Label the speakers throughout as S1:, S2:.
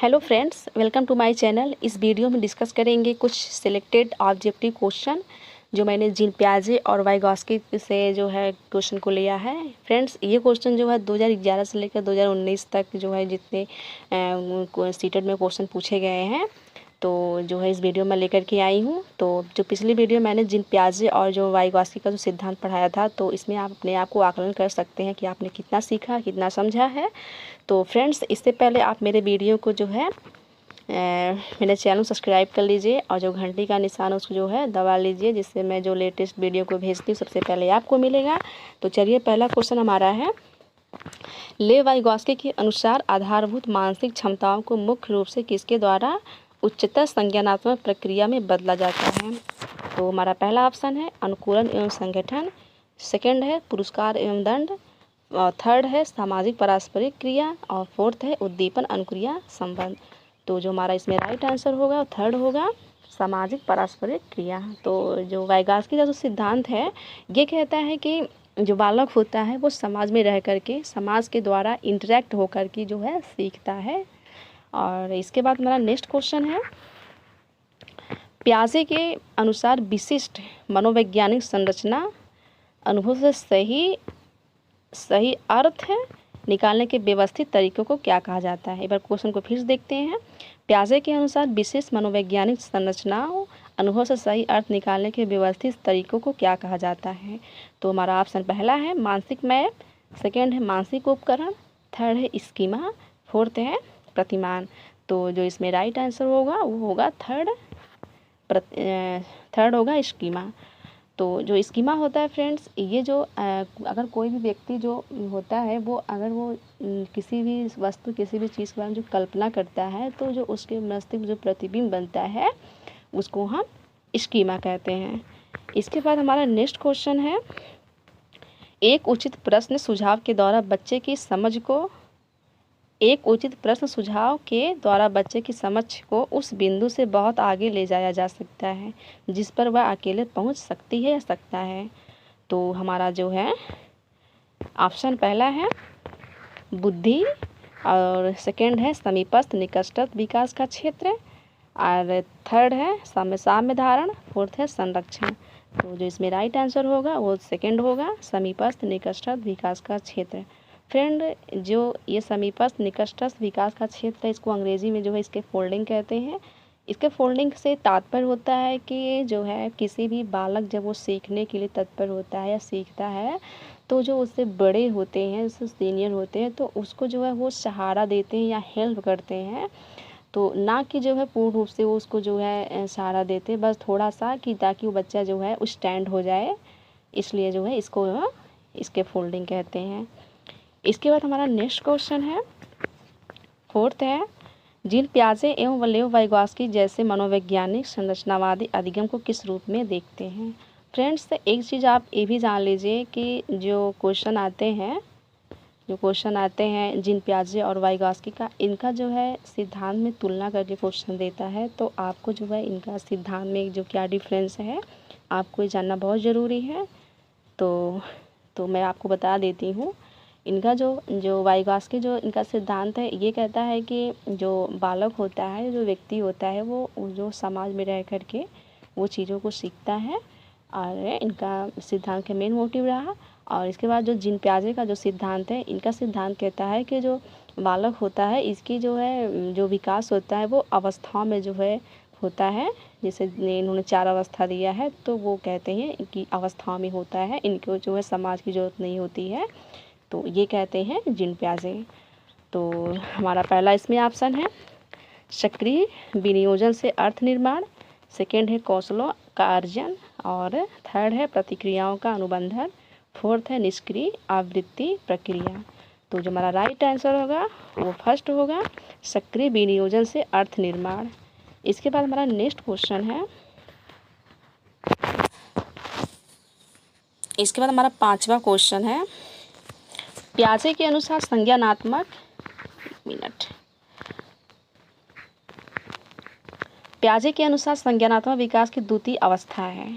S1: Hello friends, welcome to my channel. इस video में discuss करेंगे कुछ सिलेक्टेड ऑब्जेक्टिव क्वेश्चन जो मैंने जीन पियाजे और वाइगॉस्की से जो है क्वेश्चन को लिया है। फ्रेंड्स, ये क्वेश्चन जो है 2011 से लेकर 2019 तक जो है जितने सीटेट में क्वेश्चन पूछे गए हैं तो जो है इस वीडियो में लेकर के आई हूँ। तो जो पिछली वीडियो मैंने जीन पियाजे और जो वाइगॉस्की का जो सिद्धांत पढ़ाया था, तो इसमें आप अपने आप को आकलन कर सकते हैं कि आपने कितना सीखा, कितना समझा है। तो फ्रेंड्स, इससे पहले आप मेरे वीडियो को जो है मेरे चैनल सब्सक्राइब कर लीजिए और जो घंटी का निशान उसको जो है दबा लीजिए, जिससे मैं जो लेटेस्ट वीडियो को भेजती हूँ सबसे पहले आपको मिलेगा। तो चलिए, पहला क्वेश्चन हमारा है, ले वाइगॉस्की के अनुसार आधारभूत मानसिक क्षमताओं को मुख्य रूप से किसके द्वारा उच्चतर संज्ञानात्मक प्रक्रिया में बदला जाता है। तो हमारा पहला ऑप्शन है अनुकूलन एवं संगठन, सेकंड है पुरस्कार एवं दंड, और थर्ड है सामाजिक पारस्परिक क्रिया, और फोर्थ है उद्दीपन अनुक्रिया संबंध। तो जो हमारा इसमें राइट आंसर होगा वो थर्ड होगा, सामाजिक पारस्परिक क्रिया। तो जो वाइगॉस्की का जो सिद्धांत है ये कहता है कि जो बालक होता है वो समाज में रह करके समाज के द्वारा इंटरेक्ट होकर के जो है सीखता है। और इसके बाद हमारा नेक्स्ट क्वेश्चन है, पियाजे के अनुसार विशिष्ट मनोवैज्ञानिक संरचना अनुभव से सही अर्थ है निकालने के व्यवस्थित तरीकों को क्या कहा जाता है। एक बार क्वेश्चन को फिर से देखते हैं। पियाजे के अनुसार विशेष मनोवैज्ञानिक संरचनाओं अनुभव से सही अर्थ निकालने के व्यवस्थित तरीकों को क्या कहा जाता है। तो हमारा ऑप्शन पहला है मानसिक मैप, सेकंड है मानसिक उपकरण, थर्ड है स्कीमा, फोर्थ है प्रतिमान। तो जो इसमें राइट आंसर होगा वो होगा थर्ड होगा स्कीमा। तो जो स्कीमा होता है फ्रेंड्स, ये जो अगर कोई भी व्यक्ति जो होता है वो अगर वो किसी भी वस्तु किसी भी चीज़ के बारे में जो कल्पना करता है तो जो उसके मस्तिष्क जो प्रतिबिंब बनता है उसको हम स्कीमा कहते हैं। इसके बाद हमारा नेक्स्ट क्वेश्चन है, एक उचित प्रश्न सुझाव के द्वारा बच्चे की समझ को उस बिंदु से बहुत आगे ले जाया जा सकता है जिस पर वह अकेले पहुंच सकती है या सकता है। तो हमारा जो है ऑप्शन पहला है बुद्धि, और सेकंड है समीपस्थ निकटस्थ विकास का क्षेत्र, और थर्ड है साम्य धारण, फोर्थ है संरक्षण। तो जो इसमें राइट आंसर होगा वो सेकंड होगा, समीपस्थ निकटस्थ विकास का क्षेत्र। फ्रेंड, जो ये समीपस्थ निकटस्थ विकास का क्षेत्र है इसको अंग्रेजी में जो है इसके फोल्डिंग कहते हैं। इसके फोल्डिंग से तात्पर्य होता है कि जो है किसी भी बालक जब वो सीखने के लिए तत्पर होता है या सीखता है तो जो उससे बड़े होते हैं, उससे सीनियर होते हैं, तो उसको जो है वो सहारा देते हैं या हेल्प करते हैं। तो ना कि जो है पूर्ण रूप से वो उसको जो है सहारा देते, बस थोड़ा सा कि ताकि वो बच्चा जो है स्टैंड हो जाए, इसलिए जो है इसको इसके फोल्डिंग कहते हैं। इसके बाद हमारा नेक्स्ट क्वेश्चन है, फोर्थ है, जीन पियाजे एवं लेव वाइगॉस्की जैसे मनोवैज्ञानिक संरचनावादी अधिगम को किस रूप में देखते हैं। फ्रेंड्स, एक चीज़ आप ये भी जान लीजिए कि जो क्वेश्चन आते हैं जीन पियाजे और वाइगॉस्की का, इनका जो है सिद्धांत में तुलना करके क्वेश्चन देता है। तो आपको जो है इनका सिद्धांत में जो क्या डिफरेंस है आपको ये जानना बहुत ज़रूरी है। तो मैं आपको बता देती हूँ। इनका जो वाइगॉस्की जो इनका सिद्धांत है ये कहता है कि जो बालक होता है, जो व्यक्ति होता है, वो जो समाज में रह कर के वो चीज़ों को सीखता है, और इनका सिद्धांत का मेन मोटिव रहा। और इसके बाद जो जीन पियाजे का जो सिद्धांत है, इनका सिद्धांत कहता है कि जो बालक होता है इसकी जो है जो विकास होता है वो अवस्थाओं में जो है होता है। जैसे इन्होंने 4 अवस्था दिया है, तो वो कहते हैं कि अवस्थाओं में होता है, इनको जो है समाज की ज़रूरत नहीं होती है। तो ये कहते हैं जीन पियाजे। तो हमारा पहला इसमें ऑप्शन है सक्रिय विनियोजन से अर्थ निर्माण, सेकंड है कौशलों का अर्जन, और थर्ड है प्रतिक्रियाओं का अनुबंधन, फोर्थ है निष्क्रिय आवृत्ति प्रक्रिया। तो जो हमारा राइट आंसर होगा वो फर्स्ट होगा, सक्रिय विनियोजन से अर्थ निर्माण। इसके बाद हमारा नेक्स्ट क्वेश्चन है, इसके बाद हमारा 5वां क्वेश्चन है, पियाजे के अनुसार संज्ञानात्मक विकास की द्वितीय अवस्था है।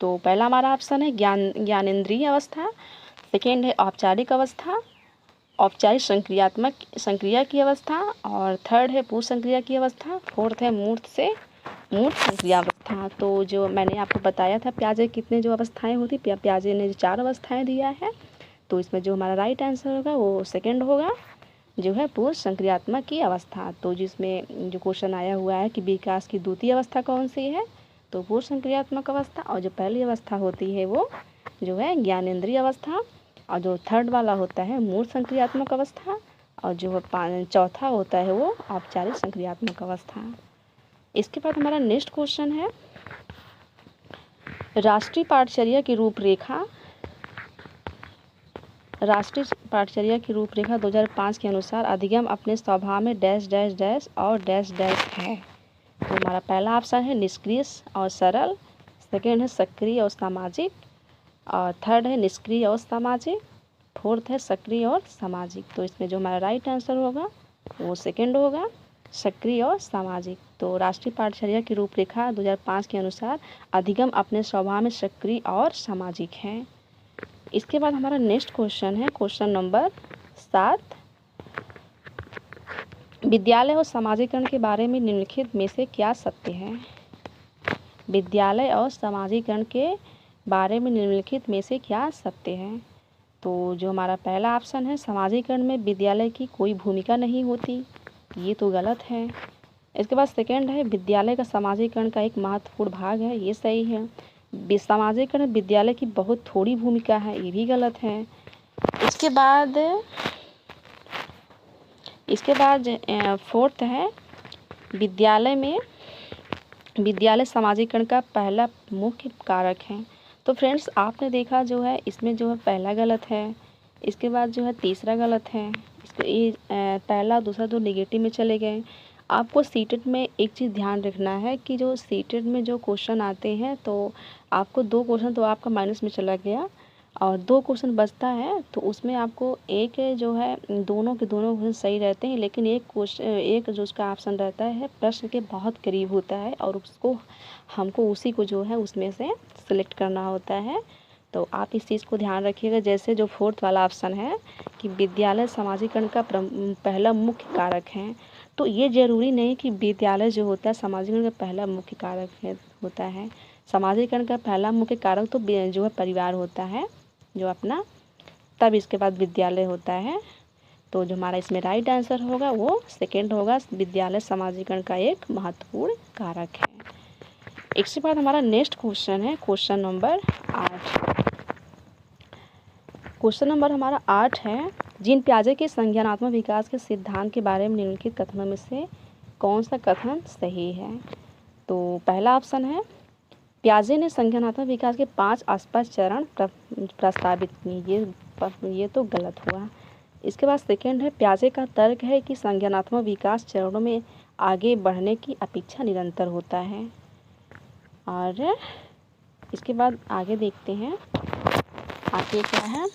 S1: तो पहला हमारा ऑप्शन है ज्ञानेंद्रिय अवस्था, सेकेंड है औपचारिक अवस्था, औपचारिक संक्रिया की अवस्था, और थर्ड है पूर्व संक्रिया की अवस्था, फोर्थ है मूर्त संक्रिया अवस्था। तो जो मैंने आपको बताया था प्याजे कितने जो अवस्थाएं होती, प्याजे ने 4 अवस्थाएं दिया है, तो इसमें जो हमारा राइट आंसर होगा वो सेकंड होगा, जो है पूर्व संक्रियात्मक की अवस्था। तो जिसमें जो क्वेश्चन आया हुआ है कि विकास की द्वितीय अवस्था कौन सी है, तो पूर्व संक्रियात्मक अवस्था, और जो पहली अवस्था होती है वो जो है ज्ञानेंद्रिय अवस्था, और जो थर्ड वाला होता है मूर्त संक्रियात्मक अवस्था, और जो चौथा होता है वो औपचारिक संक्रियात्मक अवस्था। इसके बाद हमारा नेक्स्ट क्वेश्चन है, राष्ट्रीय पाठचर्या की रूपरेखा 2005 के अनुसार अधिगम अपने स्वभाव में डैश डैश डैश और डैश डैश है। तो हमारा पहला ऑप्शन है निष्क्रिय और सरल, सेकेंड है सक्रिय और सामाजिक, और थर्ड है निष्क्रिय और सामाजिक, फोर्थ है सक्रिय और सामाजिक। तो इसमें जो हमारा राइट आंसर होगा वो सेकेंड होगा, सक्रिय और सामाजिक। तो राष्ट्रीय पाठचर्या की रूपरेखा 2005 के अनुसार अधिगम अपने स्वभाव में सक्रिय और सामाजिक है। इसके बाद हमारा नेक्स्ट क्वेश्चन है क्वेश्चन नंबर 7, विद्यालय और समाजीकरण के बारे में निम्नलिखित में से क्या सत्य है। विद्यालय और समाजीकरण के बारे में निम्नलिखित में से क्या सत्य है। तो जो हमारा पहला ऑप्शन है समाजीकरण में विद्यालय की कोई भूमिका नहीं होती, ये तो गलत है। इसके बाद सेकंड है विद्यालय का समाजीकरण का एक महत्वपूर्ण भाग है, ये सही है। समाजीकरण विद्यालय की बहुत थोड़ी भूमिका है, ये भी गलत है। इसके बाद फोर्थ है विद्यालय समाजीकरण का पहला मुख्य कारक है। तो फ्रेंड्स आपने देखा जो है इसमें जो है पहला गलत है, इसके बाद जो है तीसरा गलत है, इसके पहला दूसरा दो नेगेटिव में चले गए। आपको सीटेट में एक चीज़ ध्यान रखना है कि जो सीटेट में जो क्वेश्चन आते हैं तो आपको 2 क्वेश्चन तो आपका माइनस में चला गया और 2 क्वेश्चन बचता है, तो उसमें आपको एक जो है दोनों के दोनों क्वेश्चन सही रहते हैं, लेकिन एक जो उसका ऑप्शन रहता है प्रश्न के बहुत करीब होता है और उसको हमको उसी को जो है उसमें से सिलेक्ट करना होता है। तो आप इस चीज़ को ध्यान रखिएगा। जैसे जो फोर्थ वाला ऑप्शन है कि विद्यालय समाजीकरण का पहला मुख्य कारक है, तो ये ज़रूरी नहीं कि विद्यालय जो होता है समाजीकरण का पहला मुख्य कारक होता है। समाजीकरण का पहला मुख्य कारक तो जो है परिवार होता है जो अपना, तब इसके बाद विद्यालय होता है। तो जो हमारा इसमें राइट आंसर होगा वो सेकेंड होगा, विद्यालय समाजीकरण का एक महत्वपूर्ण कारक है। इसके बाद हमारा नेक्स्ट क्वेश्चन है क्वेश्चन नंबर 8। क्वेश्चन नंबर हमारा 8 है, जीन पियाजे के संज्ञानात्मक विकास के सिद्धांत के बारे में निम्नलिखित कथनों में से कौन सा कथन सही है। तो पहला ऑप्शन है पियाजे ने संज्ञानात्मक विकास के 5 स्पष्ट चरण प्रस्तावित किए, ये तो गलत हुआ। इसके बाद सेकेंड है पियाजे का तर्क है कि संज्ञानात्मक विकास चरणों में आगे बढ़ने की अपेक्षा निरंतर होता है। और इसके बाद आगे देखते हैं आगे क्या है,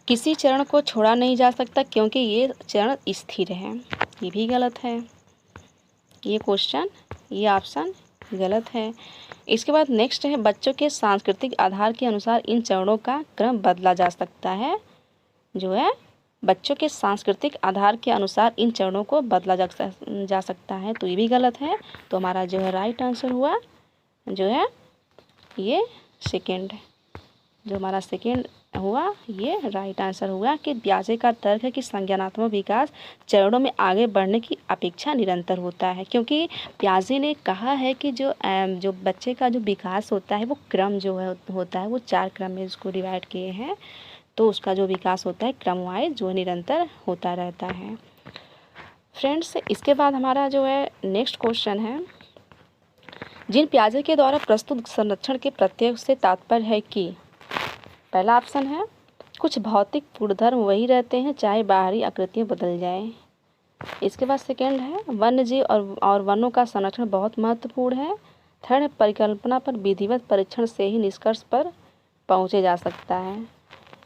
S1: किसी चरण को छोड़ा नहीं जा सकता क्योंकि ये चरण स्थिर है, ये भी गलत है। ये ऑप्शन गलत है। इसके बाद नेक्स्ट है बच्चों के सांस्कृतिक आधार के अनुसार इन चरणों का क्रम बदला जा सकता है। जो है बच्चों के सांस्कृतिक आधार के अनुसार इन चरणों को बदला जा सकता है, तो ये भी गलत है। तो हमारा जो है राइट आंसर हुआ जो है ये सेकेंड, जो हमारा सेकेंड हुआ ये राइट आंसर हुआ कि पियाजे का तर्क है कि संज्ञानात्मक विकास चरणों में आगे बढ़ने की अपेक्षा निरंतर होता है, क्योंकि पियाजे ने कहा है कि जो बच्चे का जो विकास होता है वो क्रम जो है होता है वो 4 क्रम में उसको डिवाइड किए हैं, तो उसका जो विकास होता है क्रम वाइज जो निरंतर होता रहता है। फ्रेंड्स इसके बाद हमारा जो है नेक्स्ट क्वेश्चन है, जीन पियाजे के द्वारा प्रस्तुत संरक्षण के प्रत्यय से तात्पर्य है कि पहला ऑप्शन है कुछ भौतिक गुणधर्म वही रहते हैं चाहे बाहरी आकृतियाँ बदल जाएं। इसके बाद सेकेंड है वन्य जीव और वनों का संरक्षण बहुत महत्वपूर्ण है। थर्ड है परिकल्पना पर विधिवत परीक्षण से ही निष्कर्ष पर पहुँचे जा सकता है।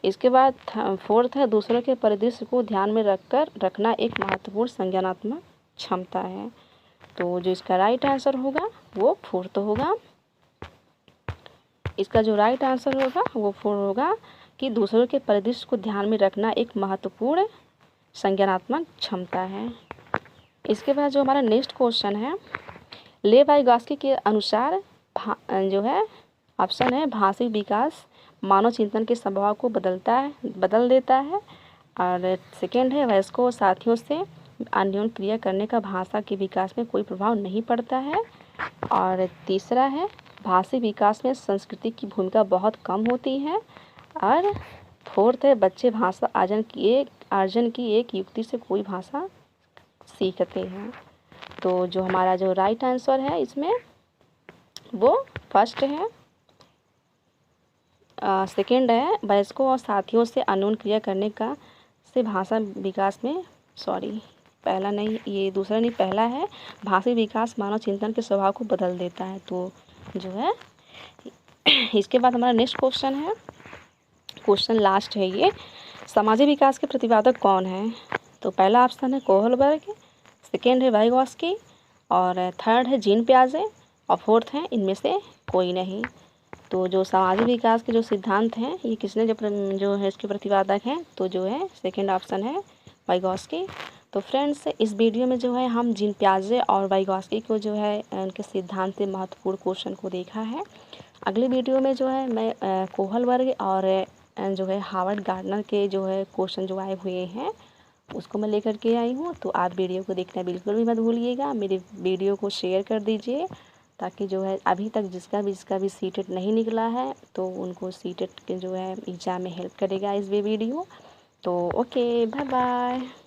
S1: इसके बाद फोर्थ है दूसरों के परिदृश्य को ध्यान में रखना एक महत्वपूर्ण संज्ञानात्मक क्षमता है। तो जो इसका राइट आंसर होगा वो फोर्थ होगा। इसका जो राइट आंसर होगा वो 4 होगा कि दूसरों के परिदृश्य को ध्यान में रखना एक महत्वपूर्ण संज्ञानात्मक क्षमता है। इसके बाद जो हमारा नेक्स्ट क्वेश्चन है, लेव वाइगॉस्की के अनुसार जो है ऑप्शन है भाषिक विकास मानव चिंतन के स्वभाव को बदल देता है। और सेकेंड है वयस्कों और साथियों से अन्योन्य क्रिया करने का भाषा के विकास में कोई प्रभाव नहीं पड़ता है। और तीसरा है भाषिक विकास में संस्कृति की भूमिका बहुत कम होती है। और फोर्थ है बच्चे भाषा अर्जन की एक युक्ति से कोई भाषा सीखते हैं। तो जो हमारा जो राइट आंसर है इसमें वो फर्स्ट है, सेकेंड है वयस्कों और साथियों से अन्योन्य क्रिया करने का से भाषा विकास में पहला नहीं, ये दूसरा नहीं, पहला है भाषिक विकास मानव चिंतन के स्वभाव को बदल देता है। तो जो है इसके बाद हमारा नेक्स्ट क्वेश्चन है, क्वेश्चन लास्ट है ये, सामाजिक विकास के प्रतिपादक कौन है? तो पहला ऑप्शन है कोहलबर्ग, सेकेंड है वाइगॉस्की और थर्ड है जीन पियाजे और फोर्थ है इनमें से कोई नहीं। तो जो सामाजिक विकास के जो सिद्धांत हैं ये किसने जो है इसके प्रतिपादक हैं? तो जो है सेकेंड ऑप्शन है वाइगॉस्की। तो फ्रेंड्स इस वीडियो में जो है हम जीन पियाजे और वाइगॉस्की को जो है उनके सिद्धांत से महत्वपूर्ण क्वेश्चन को देखा है। अगले वीडियो में जो है मैं कोहलबर्ग और जो है हार्वर्ड गार्डनर के जो है क्वेश्चन जो आए हुए हैं उसको मैं लेकर के आई हूँ। तो आप वीडियो को देखना बिल्कुल भी मत भूलिएगा, मेरे वीडियो को शेयर कर दीजिए ताकि जो है अभी तक जिसका भी सीटेट नहीं निकला है तो उनको सीटेट के जो है एग्ज़ाम में हेल्प करेगा इस वीडियो। तो ओके, बाय बाय।